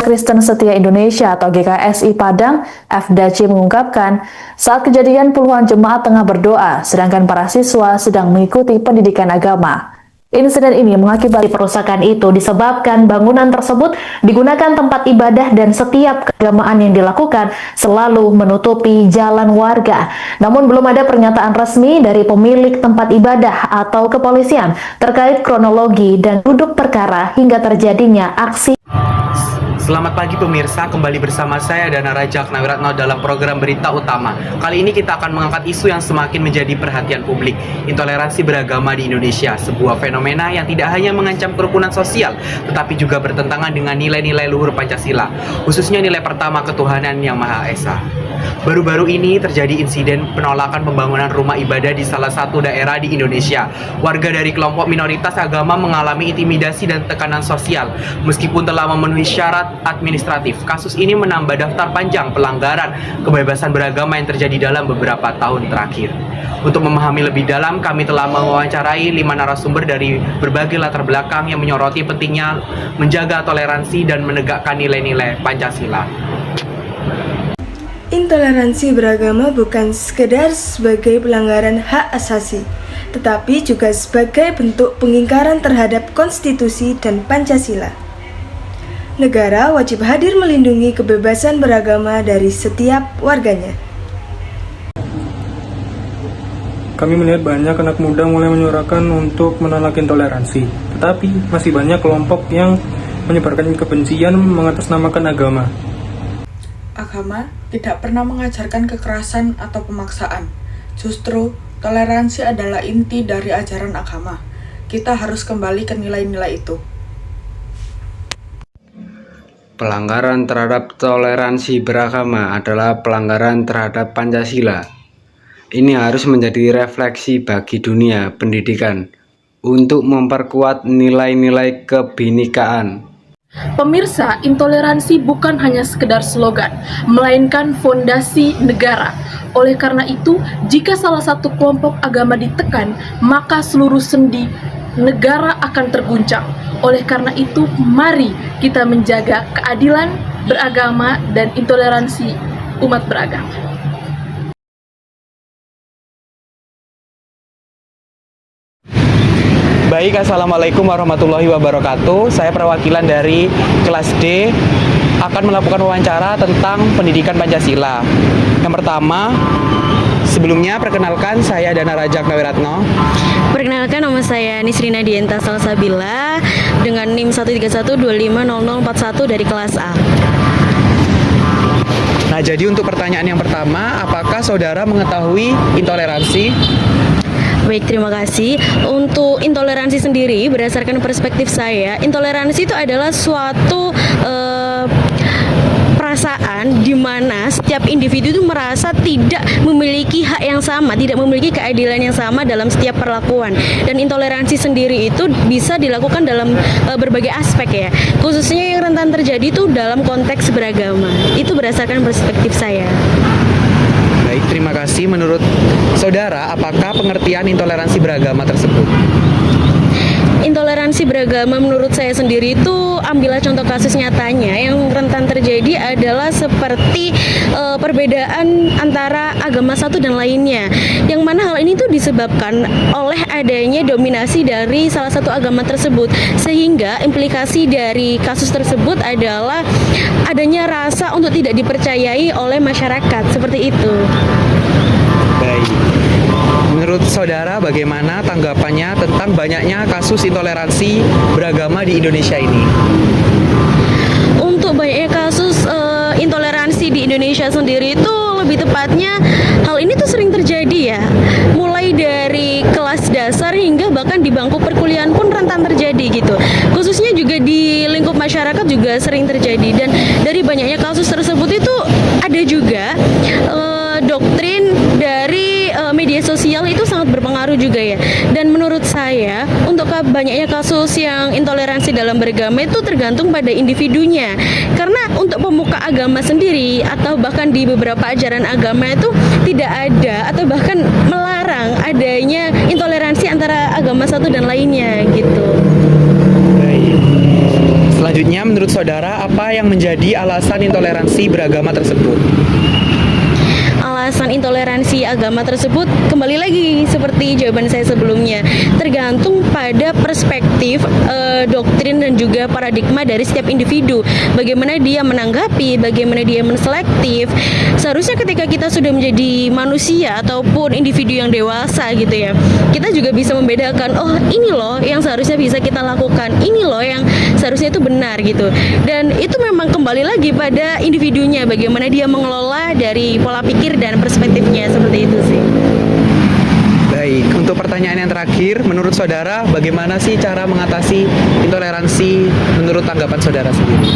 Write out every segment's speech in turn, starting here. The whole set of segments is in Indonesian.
Kristen Setia Indonesia atau GKSI Padang, FDC mengungkapkan, saat kejadian puluhan jemaat tengah berdoa, sedangkan para siswa sedang mengikuti pendidikan agama. Insiden ini mengakibatkan perusakan itu disebabkan bangunan tersebut digunakan tempat ibadah dan setiap keagamaan yang dilakukan selalu menutupi jalan warga. Namun belum ada pernyataan resmi dari pemilik tempat ibadah atau kepolisian terkait kronologi dan duduk perkara hingga terjadinya aksi. Selamat pagi pemirsa, kembali bersama saya Dana Rajak Nawiratno dalam program Berita Utama. Kali ini kita akan mengangkat isu yang semakin menjadi perhatian publik, intoleransi beragama di Indonesia, sebuah fenomena yang tidak hanya mengancam kerukunan sosial, tetapi juga bertentangan dengan nilai-nilai luhur Pancasila, khususnya nilai pertama ketuhanan yang Maha Esa. Baru-baru ini terjadi insiden penolakan pembangunan rumah ibadah di salah satu daerah di Indonesia. Warga dari kelompok minoritas agama mengalami intimidasi dan tekanan sosial. Meskipun telah memenuhi syarat administratif, kasus ini menambah daftar panjang pelanggaran kebebasan beragama yang terjadi dalam beberapa tahun terakhir. Untuk memahami lebih dalam, kami telah mewawancarai 5 narasumber dari berbagai latar belakang yang menyoroti pentingnya menjaga toleransi dan menegakkan nilai-nilai Pancasila. Intoleransi beragama bukan sekedar sebagai pelanggaran hak asasi, tetapi juga sebagai bentuk pengingkaran terhadap konstitusi dan Pancasila. Negara wajib hadir melindungi kebebasan beragama dari setiap warganya. Kami melihat banyak anak muda mulai menyuarakan untuk menolak intoleransi, tetapi masih banyak kelompok yang menyebarkan kebencian mengatasnamakan agama. Agama tidak pernah mengajarkan kekerasan atau pemaksaan. Justru, toleransi adalah inti dari ajaran agama. Kita harus kembali ke nilai-nilai itu. Pelanggaran terhadap toleransi beragama adalah pelanggaran terhadap Pancasila. Ini harus menjadi refleksi bagi dunia pendidikan untuk memperkuat nilai-nilai kebinekaan. Pemirsa, intoleransi bukan hanya sekedar slogan, melainkan fondasi negara. Oleh karena itu, jika salah satu kelompok agama ditekan, maka seluruh sendi negara akan terguncang. Oleh karena itu, mari kita menjaga keadilan beragama dan intoleransi umat beragama. Baik, Assalamualaikum warahmatullahi wabarakatuh. Saya perwakilan dari kelas D akan melakukan wawancara tentang pendidikan Pancasila. Yang pertama, sebelumnya perkenalkan saya Dana Rajak Nawiratno. Perkenalkan, nama saya Nisrina Dienta Salsabila dengan NIM 131250041 dari kelas A. Nah, jadi untuk pertanyaan yang pertama, apakah saudara mengetahui intoleransi? Baik, terima kasih. Untuk intoleransi sendiri, berdasarkan perspektif saya, intoleransi itu adalah suatu perasaan di mana setiap individu itu merasa tidak memiliki hak yang sama, tidak memiliki keadilan yang sama dalam setiap perlakuan. Dan intoleransi sendiri itu bisa dilakukan dalam berbagai aspek ya. Khususnya yang rentan terjadi itu dalam konteks beragama. Itu berdasarkan perspektif saya. Baik, terima kasih. Menurut saudara, apakah pengertian intoleransi beragama tersebut? Intoleransi beragama menurut saya sendiri itu, ambillah contoh kasus nyatanya yang rentan terjadi adalah seperti perbedaan antara agama satu dan lainnya, yang mana hal ini tuh disebabkan oleh adanya dominasi dari salah satu agama tersebut, sehingga implikasi dari kasus tersebut adalah adanya rasa untuk tidak dipercayai oleh masyarakat, seperti itu. Baik. Menurut saudara, bagaimana tanggapannya tentang banyaknya kasus intoleransi beragama di Indonesia ini? Untuk banyaknya kasus intoleransi di Indonesia sendiri itu, lebih tepatnya hal ini tuh sering terjadi ya. Mulai dari kelas dasar hingga bahkan di bangku perkuliahan pun rentan terjadi gitu. Khususnya juga di lingkup masyarakat juga sering terjadi. Dan dari banyaknya kasus tersebut itu ada juga doktrin dari media sosial itu sangat berpengaruh juga ya. Dan menurut saya, untuk banyaknya kasus yang intoleransi dalam beragama itu tergantung pada individunya. Karena untuk pemuka agama sendiri atau bahkan di beberapa ajaran agama itu tidak ada atau bahkan melarang adanya intoleransi antara agama satu dan lainnya gitu. Baik. Selanjutnya, menurut saudara, apa yang menjadi alasan intoleransi beragama tersebut? Alasan intoleransi agama tersebut kembali lagi seperti jawaban saya sebelumnya, tergantung pada perspektif, doktrin dan juga paradigma dari setiap individu. Bagaimana dia menanggapi, bagaimana dia menselektif. Seharusnya ketika kita sudah menjadi manusia ataupun individu yang dewasa gitu ya, kita juga bisa membedakan, oh ini loh yang seharusnya bisa kita lakukan, ini loh yang seharusnya itu benar gitu. Dan itu memang kembali lagi pada individunya, bagaimana dia mengelola dari pola pikir dan perspektifnya, seperti itu sih. Baik, untuk pertanyaan yang terakhir, menurut saudara bagaimana sih cara mengatasi intoleransi menurut tanggapan saudara sendiri?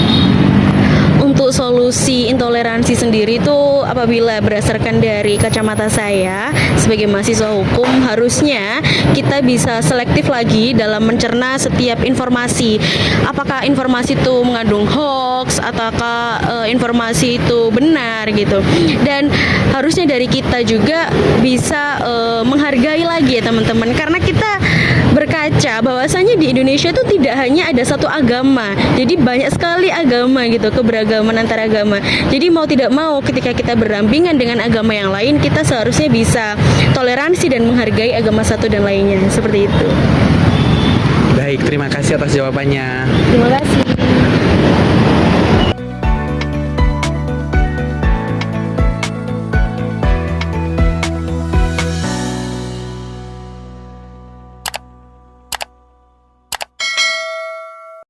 Untuk solusi intoleransi sendiri itu apabila berdasarkan dari kacamata saya sebagai mahasiswa hukum, harusnya kita bisa selektif lagi dalam mencerna setiap informasi. Apakah informasi itu mengandung hoax ataukah informasi itu benar gitu. Dan harusnya dari kita juga bisa menghargai lagi ya teman-teman, karena kita berkaca bahwasanya di Indonesia itu tidak hanya ada satu agama, jadi banyak sekali agama gitu, keberagaman antar agama. Jadi mau tidak mau ketika kita berdampingan dengan agama yang lain, kita seharusnya bisa toleransi dan menghargai agama satu dan lainnya, seperti itu. Baik, terima kasih atas jawabannya. Terima kasih.